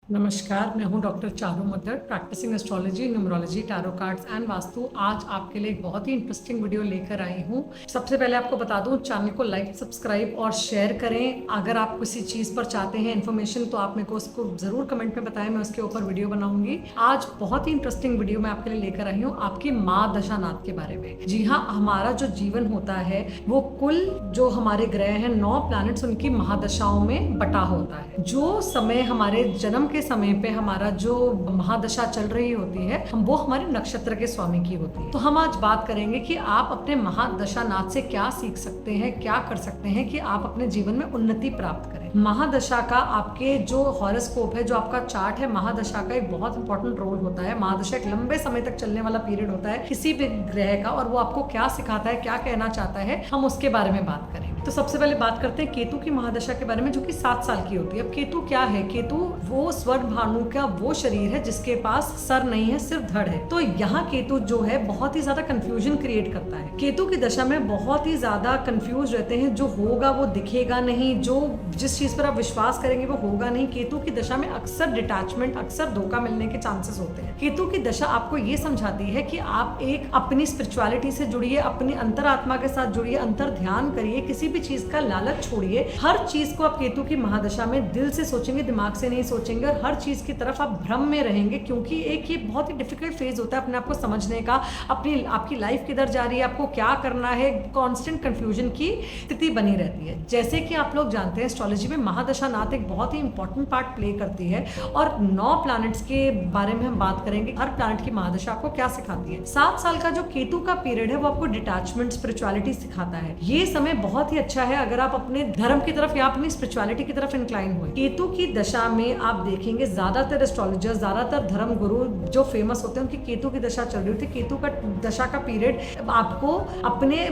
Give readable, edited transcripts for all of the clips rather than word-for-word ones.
नमस्कार, मैं हूं doctor Charu Maddar, practising astrology, numerology, tarot cards and vastu. आज आपके लिए एक बहुत ही इंटरेस्टिंग वीडियो लेकर आई हूं। सबसे पहले आपको बता दूं, चैनल को लाइक, सब्सक्राइब और शेयर करें। अगर आप किसी चीज़ पर चाहते हैं इन्फॉर्मेशन तो आप मेरे को उसको ज़रूर कमेंट में बताएं, मैं उसके ऊपर वीडियो बनाऊंगी। आज बहुत ही इंटरेस्टिंग वीडियो मैं आपके लिए लेकर आई हूँ, आपकी माँ दशानाथ के बारे में। जी हाँ, हमारा जो जीवन होता है वो कुल जो हमारे ग्रह हैं 9 प्लैनेट्स, उनकी महादशाओं में बटा होता है। जो समय हमारे जन्म के समय पे हमारा जो महादशा चल रही होती है वो हमारे नक्षत्र के स्वामी की होती है। तो हम आज बात करेंगे कि आप अपने महादशा नाथ से क्या सीख सकते हैं, क्या कर सकते हैं कि आप अपने जीवन में उन्नति प्राप्त करें। महादशा का आपके जो हॉरोस्कोप है, जो आपका चार्ट है, महादशा का एक बहुत इंपॉर्टेंट रोल होता है। महादशा एक लंबे समय तक चलने वाला पीरियड होता है किसी भी ग्रह का, और वो आपको क्या सिखाता है, क्या कहना चाहता है, हम उसके बारे में बात करेंगे। तो सबसे पहले बात करते हैं केतु की महादशा के बारे में, जो कि 7 साल की होती है। अब केतु क्या है? केतु वो स्वर्ण भानु का वो शरीर है जिसके पास सर नहीं है, सिर्फ धड़ है। तो यहाँ केतु जो है बहुत ही ज्यादा कंफ्यूजन क्रिएट करता है। केतु की दशा में बहुत ही ज्यादा कंफ्यूज रहते हैं। जो होगा वो दिखेगा नहीं, जो जिस चीज पर आप विश्वास करेंगे वो होगा नहीं। केतु की दशा में अक्सर डिटैचमेंट, अक्सर धोखा मिलने के चांसेस होते हैं। केतु की दशा आपको ये समझाती है कि आप एक अपनी स्पिरिचुअलिटी से जुड़िए, अपनी अंतरात्मा के साथ जुड़िए, अंतर ध्यान करिए, किसी भी चीज का लालच छोड़िए। हर चीज को आप केतु की महादशा में दिल से सोचेंगे, दिमाग से नहीं सोचेंगे, और हर चीज की तरफ आप भ्रम में रहेंगे, क्योंकि एक ये बहुत ही डिफिकल्ट फेज होता है अपने आप को समझने का। अपनी आपकी लाइफ किधर जा रही है, आपको क्या करना है, कांस्टेंट कंफ्यूजन की स्थिति बनी रहती है। जैसे कि आप लोग जानते हैं, एस्ट्रोलॉजी में महादशा नाथ एक बहुत ही इंपॉर्टेंट पार्ट प्ले करती है, और 9 प्लैनेट्स के बारे में हम बात करेंगे। हर प्लैनेट की महादशा आपको क्या सिखाती है। 7 साल का जो केतु का पीरियड है वो आपको डिटैचमेंट, स्पिरिचुअलिटी सिखाता है। ये समय बहुत ही अच्छा है अगर आप अपने धर्म की तरफ या अपनी स्पिरिचुअलिटी की तरफ इंक्लाइन हुए। केतु की दशा में आप देखेंगे ज्यादातर एस्ट्रोलॉजर्स, ज्यादातर धर्म गुरु जो फेमस होते हैं, उनकी केतु की दशा चल रही होती है। केतु का दशा का पीरियड आपको अपने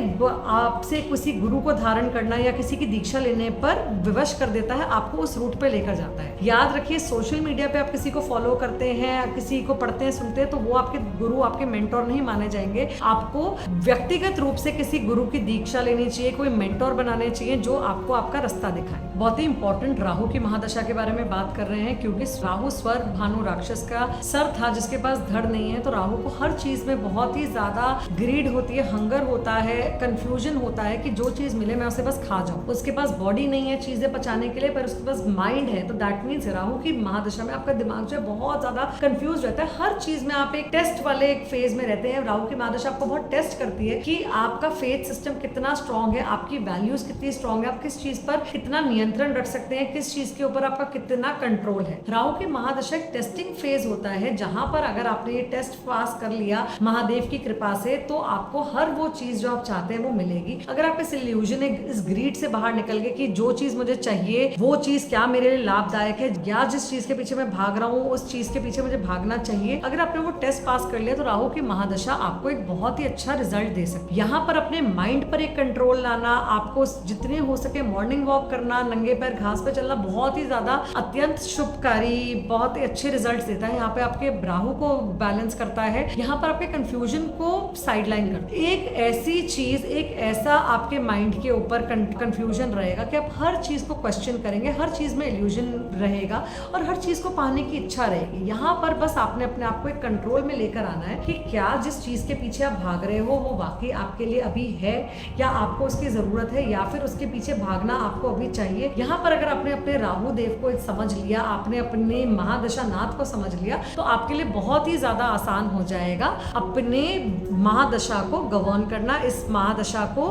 आपसे किसी गुरु को धारण करना या किसी की दीक्षा लेने पर विवश कर देता है, आपको उस रूट पे लेकर जाता है। याद रखिए, सोशल मीडिया पे आप किसी को फॉलो करते हैं, किसी को पढ़ते हैं, सुनते हैं, तो वो आपके गुरु, आपके मेंटोर नहीं माने जाएंगे। आपको व्यक्तिगत रूप से किसी गुरु की दीक्षा लेनी चाहिए, कोई मेंटोर बनाने चाहिए जो आपको आपका रास्ता दिखाए। बहुत ही इंपॉर्टेंट राहु की महादशा के बारे में बात कर रहे हैं, क्योंकि राहु स्वर भानु राक्षस का सर था जिसके पास धड़ नहीं है। तो राहु को हर चीज में बहुत ही ज्यादा ग्रीड होती है, हंगर होता है, कंफ्यूजन होता है कि जो चीज मिले मैं उसे बस खा जाऊं। उसके पास बॉडी नहीं है चीजें पचाने के लिए, पर उसके पास माइंड है। तो दैट मीन्स राहु की महादशा में आपका दिमाग जो है बहुत ज्यादा कंफ्यूज रहता है। हर चीज में आप एक टेस्ट वाले एक फेज में रहते हैं। राहु की महादशा आपको बहुत टेस्ट करती है कि आपका फेथ सिस्टम कितना स्ट्रांग है, आपकी वैल्यूज कितनी स्ट्रांग है, आप किस चीज पर कितना नियंत्रण रख सकते हैं, किस चीज के ऊपर आपका कितना कंट्रोल है। राहु की महादशा एक टेस्टिंग फेज होता है, जहां पर अगर आपने ये टेस्ट पास कर लिया महादेव की कृपा से, तो आपको हर वो चीज जो आप चाहते हैं वो मिलेगी। अगर आप इस इल्यूजन, इस ग्रीड से बाहर निकल गए कि जो चीज मुझे चाहिए वो चीज क्या मेरे लिए लाभदायक है, या जिस चीज के पीछे मैं भाग रहा हूँ उस चीज के पीछे मुझे भागना चाहिए, अगर आपने वो टेस्ट पास कर लिया, तो राहु की महादशा आपको एक बहुत ही अच्छा रिजल्ट दे सकती है। यहाँ पर अपने माइंड पर एक कंट्रोल लाना, आपको जितने हो सके मॉर्निंग वॉक करना, नंगे पैर घास पे चलना बहुत ही ज्यादा अत्यंत शुभकारी, बहुत ही अच्छे रिजल्ट देता है। यहाँ पे आपके राहु को बैलेंस करता है, यहाँ पर आपके कंफ्यूजन को साइडलाइन करता है। एक ऐसी चीज, एक ऐसा आपके माइंड के ऊपर कंफ्यूजन रहेगा कि आप हर चीज को क्वेश्चन करेंगे, हर चीज में इल्यूजन रहेगा और हर चीज को पाने की इच्छा रहेगी। यहाँ पर बस आपने अपने आप को एक कंट्रोल में लेकर आना है कि क्या जिस चीज के पीछे आप भाग रहे हो वो वाकई आपके लिए अभी है, या आपको उसकी जरूरत है, या फिर उसके पीछे भागना आपको अभी चाहिए। यहाँ पर अगर आपने अपने राहु देव को समझ लिया, आपने अपने महादशा नाथ को समझ लिया, तो आपके लिए बहुत ही ज्यादा आसान हो जाएगा अपने महादशा को गवर्न करना, इस महादशा को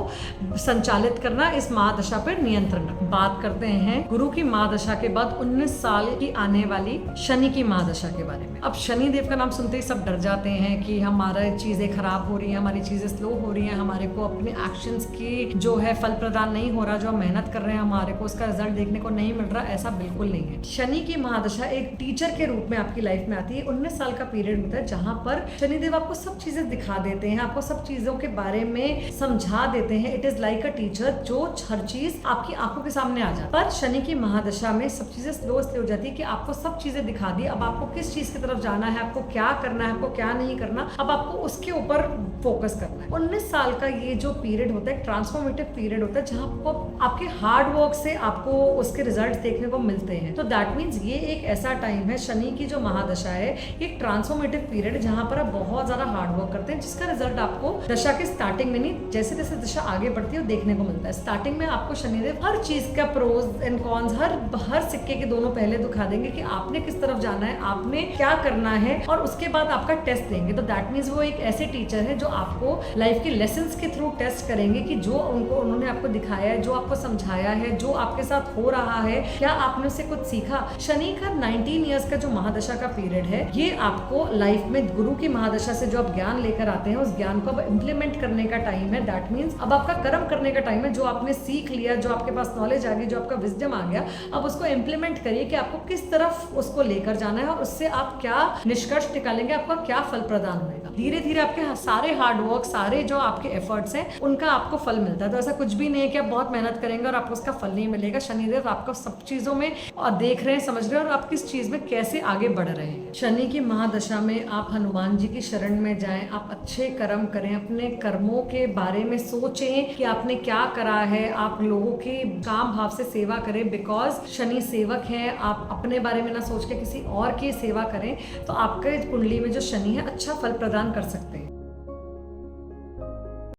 संचालित करना, इस महादशा पर नियंत्रण रखना। बात करते हैं गुरु की महादशा के बाद 19 साल की आने वाली शनि की महादशा के बारे में। अब शनि देव का नाम सुनते ही सब डर जाते हैं कि हमारा चीजें खराब हो रही हैं, हमारी चीजें स्लो हो रही हैं, हमारे को अपने एक्शंस की जो है फल प्रदान नहीं हो रहा, जो हम मेहनत कर रहे हैं हमारे को उसका रिजल्ट देखने को नहीं मिल रहा। ऐसा बिल्कुल नहीं है। शनि की महादशा एक टीचर के रूप में आपकी लाइफ में आती है। 19 साल का पीरियड होता है जहां पर शनिदेव आपको सब चीजें दिखा देते हैं, आपको सब चीजों के बारे में समझा देते हैं। It is like a teacher, जो हर चीज आपकी आंखों के सामने आ जाती है। पर शनि की महादशा में सब चीजें स्लो हो जाती है कि आपको सब चीजें दिखा दी, अब आपको किस चीज की तरफ जाना है, आपको क्या करना है, आपको क्या नहीं करना, अब आपको उसके ऊपर फोकस करना है। 19 साल का ये जो पीरियड होता है ट्रांसफॉर्मेटिव पीरियड होता है, जहाँ आपको आपके हार्ड वर्क से आपको उसके रिजल्ट देखने को मिलते हैं। तो दैट मीन्स ये एक ऐसा टाइम है, शनि की जो महादशा है एक ट्रांसफॉर्मेटिव पीरियड जहाँ पर आप बहुत ज्यादा हार्ड वर्क करते हैं, जिसका रिजल्ट आपको दशा के स्टार्टिंग में नहीं, जैसे जैसे दशा आगे बढ़ती है वो देखने को मिलता है। स्टार्टिंग में आपको शनिदेव हर चीज का प्रोज एंड कॉन्स, हर सिक्के के दोनों पहले दिखा देंगे कि आपने किस तरफ जाना है, आपने क्या करना है, और उसके बाद आपका टेस्ट देंगे। तो दैट मीन्स वो एक ऐसे टीचर है जो आपको लाइफ के लेसन्स के थ्रू टेस्ट करेंगे कि जो उन्होंने आपको दिखाया है, जो आपको समझाया है, जो आपके साथ हो रहा है, क्या आपने उससे कुछ सीखा। शनि का 19 ईयर्स का जो महादशा का पीरियड है, ये आपको लाइफ में गुरु की महादशा से जो आप ज्ञान लेकर आते हैं उस ज्ञान को अब इम्प्लीमेंट करने का टाइम है। दैट मीन्स अब आपका कर्म करने का टाइम है। जो आपने सीख लिया, जो आपके पास नॉलेज आ गई, जो आपका विजडम आ गया, अब उसको इम्प्लीमेंट करिए कि आपको किस तरफ उसको लेकर जाना है और उससे आप क्या निष्कर्ष निकालेंगे, आपका क्या फल प्रदान होगा। धीरे धीरे आपके सारे हार्ड वर्क, सारे जो आपके एफर्ट्स हैं उनका आपको फल मिलता है। तो ऐसा कुछ भी नहीं है कि आप बहुत मेहनत करेंगे और आपको उसका फल नहीं मिलेगा। शनिदेव आपको सब चीजों में देख रहे हैं, समझ रहे हैं और आप किस चीज में कैसे आगे बढ़ रहे हैं। शनि की महादशा में आप हनुमान जी की शरण में जाएं, आप अच्छे कर्म करें, अपने कर्मों के बारे में सोचें कि आपने क्या करा है, आप लोगों की काम भाव से सेवा करें, बिकॉज शनि सेवक है। आप अपने बारे में ना सोच के किसी और की सेवा करें तो आपके कुंडली में जो शनि है अच्छा फल प्रदान कर सकते हैं।